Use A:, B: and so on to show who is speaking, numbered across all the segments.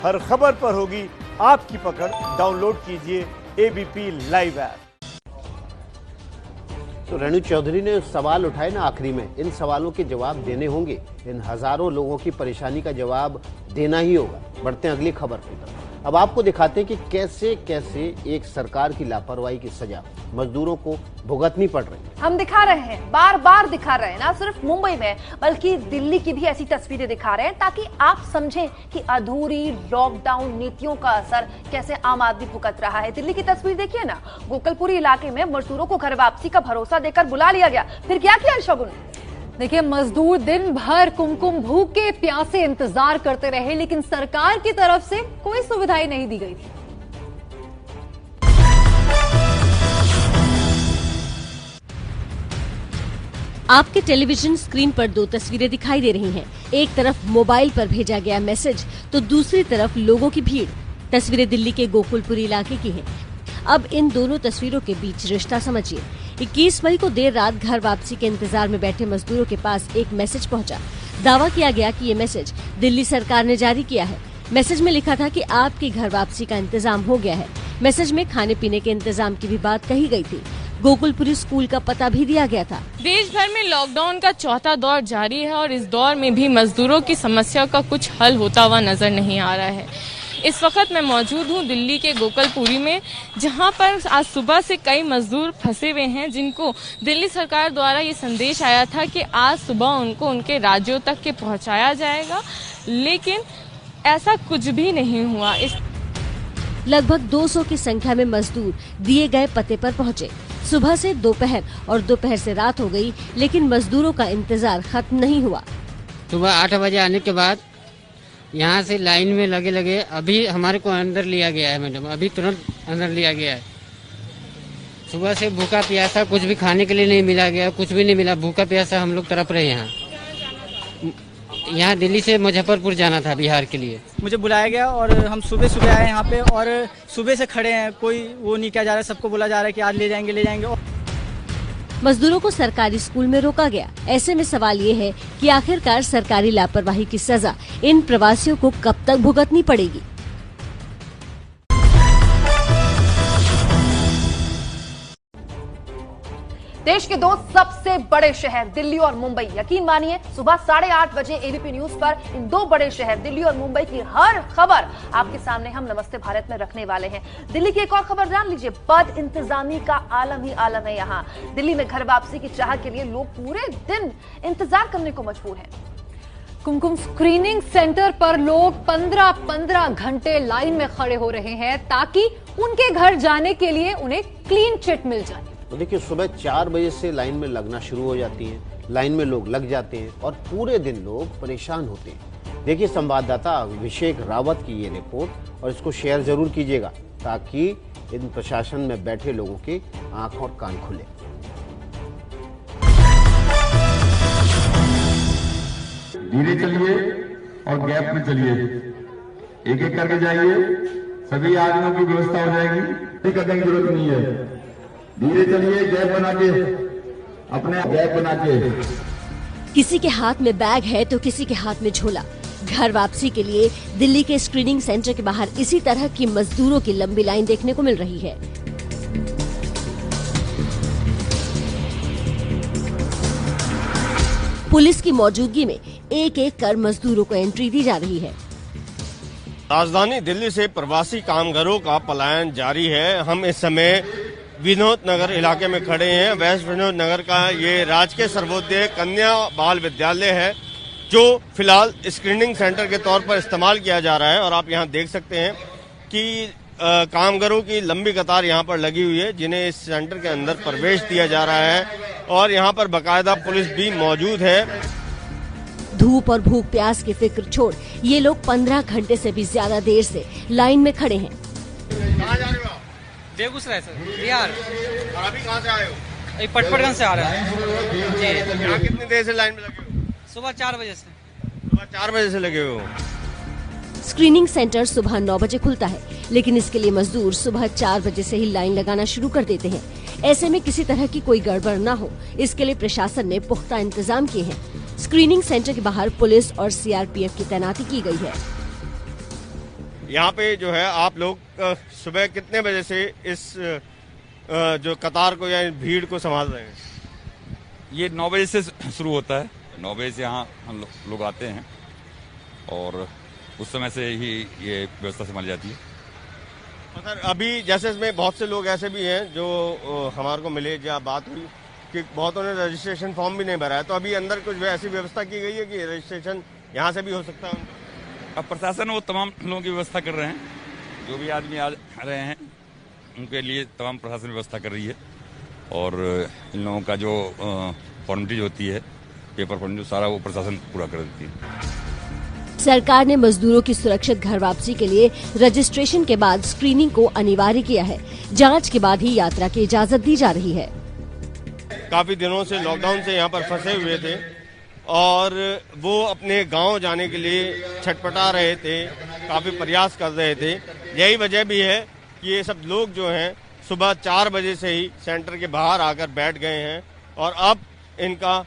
A: हर खबर पर होगी आपकी पकड़। डाउनलोड कीजिए एबीपी लाइव ऐप।
B: तो रेणु चौधरी ने सवाल उठाए ना आखिरी में, इन सवालों के जवाब देने होंगे। इन हजारों लोगों की परेशानी का जवाब देना ही होगा। बढ़ते हैं अगली खबर की तरफ। अब आपको दिखाते हैं कि कैसे कैसे एक सरकार की लापरवाही की सजा मजदूरों को भुगतनी पड़ रही है।
C: हम दिखा रहे हैं, बार बार दिखा रहे हैं, ना सिर्फ मुंबई में बल्कि दिल्ली की भी ऐसी तस्वीरें दिखा रहे हैं ताकि आप समझें कि अधूरी लॉकडाउन नीतियों का असर कैसे आम आदमी भुगत रहा है। दिल्ली की तस्वीर देखिए ना, गोकुलपुरी इलाके में मजदूरों को घर वापसी का भरोसा देकर बुला लिया गया, फिर क्या किया शगुन।
D: देखिए, मजदूर दिन भर कुमकुम भूखे प्यासे इंतजार करते रहे, लेकिन सरकार की तरफ से कोई सुविधाएं नहीं दी गई थी।
E: आपके टेलीविजन स्क्रीन पर दो तस्वीरें दिखाई दे रही हैं। एक तरफ मोबाइल पर भेजा गया मैसेज तो दूसरी तरफ लोगों की भीड़। तस्वीरें दिल्ली के गोकुलपुरी इलाके की हैं। अब इन दोनों तस्वीरों के बीच रिश्ता समझिए। 21 मई को देर रात घर वापसी के इंतजार में बैठे मजदूरों के पास एक मैसेज पहुंचा। दावा किया गया कि ये मैसेज दिल्ली सरकार ने जारी किया है। मैसेज में लिखा था कि आपकी घर वापसी का इंतजाम हो गया है। मैसेज में खाने पीने के इंतजाम की भी बात कही गई थी। गोकुलपुरी स्कूल का पता भी दिया गया था।
F: देश भर में लॉकडाउन का चौथा दौर जारी है और इस दौर में भी मजदूरों की समस्या का कुछ हल होता हुआ नजर नहीं आ रहा है। इस वक्त मैं मौजूद हूं दिल्ली के गोकुलपुरी में, जहां पर आज सुबह से कई मजदूर फंसे हुए हैं, जिनको दिल्ली सरकार द्वारा ये संदेश आया था कि आज सुबह उनको उनके राज्यों तक के पहुंचाया जाएगा, लेकिन ऐसा कुछ भी नहीं हुआ।
E: लगभग 200 की संख्या में मजदूर दिए गए पते पर पहुंचे। सुबह से दोपहर और दोपहर से रात हो गई, लेकिन मजदूरों का इंतजार खत्म नहीं हुआ।
G: सुबह 8 बजे आने के बाद यहाँ से लाइन में लगे अभी हमारे को अंदर लिया गया है मैडम, अभी तुरंत अंदर लिया गया है। सुबह से भूखा प्यासा, कुछ भी खाने के लिए नहीं मिला गया, कुछ भी नहीं मिला। भूखा प्यासा हम लोग तड़प रहे हैं। यहाँ दिल्ली से मुजफ्फरपुर जाना था बिहार के लिए।
H: मुझे बुलाया गया और हम सुबह सुबह आए यहाँ पे और सुबह से खड़े हैं, कोई वो नहीं किया जा रहा है। सबको बोला जा रहा है कि आज ले जाएंगे।
E: मजदूरों को सरकारी स्कूल में रोका गया। ऐसे में सवाल ये है कि आखिरकार सरकारी लापरवाही की सजा इन प्रवासियों को कब तक भुगतनी पड़ेगी।
C: देश के दो सबसे बड़े शहर दिल्ली और मुंबई, यकीन मानिए सुबह 8:30 बजे एबीपी न्यूज पर इन दो बड़े शहर दिल्ली और मुंबई की हर खबर आपके सामने हम नमस्ते भारत में रखने वाले हैं। दिल्ली की एक और खबर जान लीजिए, बद इंतजामी का आलम ही आलम है। यहाँ दिल्ली में घर वापसी की चाह के लिए लोग पूरे दिन इंतजार करने को मजबूर हैं।
D: कुमकुम स्क्रीनिंग सेंटर पर लोग 15-15 घंटे लाइन में खड़े हो रहे हैं ताकि उनके घर जाने के लिए उन्हें क्लीन चिट मिल जाए।
B: तो देखिए, सुबह 4 बजे से लाइन में लगना शुरू हो जाती है। लाइन में लोग लग जाते हैं और पूरे दिन लोग परेशान होते हैं। देखिए, संवाददाता अभिषेक रावत की ये रिपोर्ट और इसको शेयर जरूर कीजिएगा ताकि इन प्रशासन में बैठे लोगों के आंख और कान खुले।
I: धीरे चलिए और गैप में चलिए, एक एक करके जाइए, सभी आदमियों की व्यवस्था हो जाएगी। करने की जरूरत नहीं है, धीरे चलिए, गैप बना के, अपने गैप बना के।
E: किसी के हाथ में बैग है तो किसी के हाथ में झोला। घर वापसी के लिए दिल्ली के स्क्रीनिंग सेंटर के बाहर इसी तरह की मजदूरों की लंबी लाइन देखने को मिल रही है। पुलिस की मौजूदगी में एक एक कर मजदूरों को एंट्री दी जा रही है।
J: राजधानी दिल्ली से प्रवासी कामगारों का पलायन जारी है। हम इस समय विनोद नगर इलाके में खड़े हैं। वेस्ट विनोद नगर का ये राजकीय सर्वोदय कन्या बाल विद्यालय है, जो फिलहाल स्क्रीनिंग सेंटर के तौर पर इस्तेमाल किया जा रहा है। और आप यहाँ देख सकते हैं कि कामगारों की लंबी कतार यहाँ पर लगी हुई है, जिन्हें इस सेंटर के अंदर प्रवेश दिया जा रहा है। और यहाँ पर बाकायदा पुलिस भी मौजूद है।
E: धूप और भूख प्यास की फिक्र छोड़ ये लोग 15 घंटे से भी ज्यादा देर से लाइन में खड़े हैं।
J: कहाँ जा रहे हो आप?
H: बेगूसराय सर, बिहार।
J: और अभी कहाँ से आए हो?
H: पटपड़गंज से आ रहा है जी।
J: यहाँ कितनी देर से लाइन में लगे हो?
H: सुबह 4 बजे से।
J: सुबह 4 बजे से लगे हो।
E: स्क्रीनिंग सेंटर सुबह 9 बजे खुलता है, लेकिन इसके लिए मजदूर सुबह 4 बजे से ही लाइन लगाना शुरू कर देते हैं। ऐसे में किसी तरह की कोई गड़बड़ न हो, इसके लिए प्रशासन ने पुख्ता इंतजाम किए हैं। स्क्रीनिंग सेंटर के बाहर पुलिस और सीआरपीएफ की तैनाती की गई है।
J: यहाँ पे जो है आप लोग सुबह कितने बजे से इस जो कतार को या भीड़ को संभाल रहे हैं?
K: ये 9 बजे से शुरू होता है। 9 बजे से यहाँ हम लोग आते हैं और उस समय से ही ये व्यवस्था संभाली जाती है।
J: मगर अभी जैसे इसमें बहुत से लोग ऐसे भी हैं जो हमारे को मिले या बात हुई कि बहुतों ने रजिस्ट्रेशन फॉर्म भी नहीं भरा है, तो अभी अंदर कुछ ऐसी व्यवस्था की गई है कि रजिस्ट्रेशन यहाँ से भी हो सकता है?
K: अब प्रशासन वो तमाम लोगों की व्यवस्था कर रहे हैं, जो भी आदमी आ रहे हैं उनके लिए तमाम प्रशासन व्यवस्था कर रही है और इन लोगों का जो फॉर्मेलिटी होती है, पेपर फॉर्मेलिटी, सारा वो प्रशासन पूरा कर देती है।
E: सरकार ने मजदूरों की सुरक्षित घर वापसी के लिए रजिस्ट्रेशन के बाद स्क्रीनिंग को अनिवार्य किया है। जांच के बाद ही यात्रा की इजाजत दी जा रही है।
J: काफी दिनों से लॉकडाउन से यहाँ पर फंसे हुए थे और वो अपने गांव जाने के लिए छटपटा रहे थे, काफी प्रयास कर रहे थे। यही वजह भी है कि ये सब लोग जो हैं सुबह 4 बजे से ही सेंटर के बाहर आकर बैठ गए हैं और अब इनका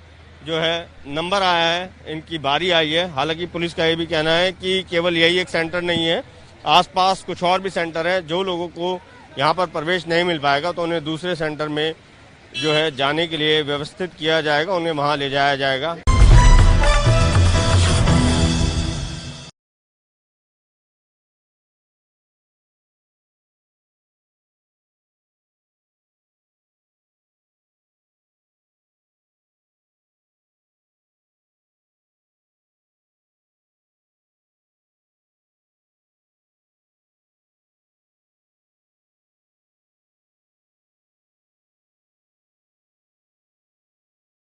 J: जो है नंबर आया है, इनकी बारी आई है। हालांकि पुलिस का ये भी कहना है कि केवल यही एक सेंटर नहीं है, आसपास कुछ और भी सेंटर हैं। जो लोगों को यहाँ पर प्रवेश नहीं मिल पाएगा तो उन्हें दूसरे सेंटर में जो है जाने के लिए व्यवस्थित किया जाएगा, उन्हें वहाँ ले जाया जाएगा।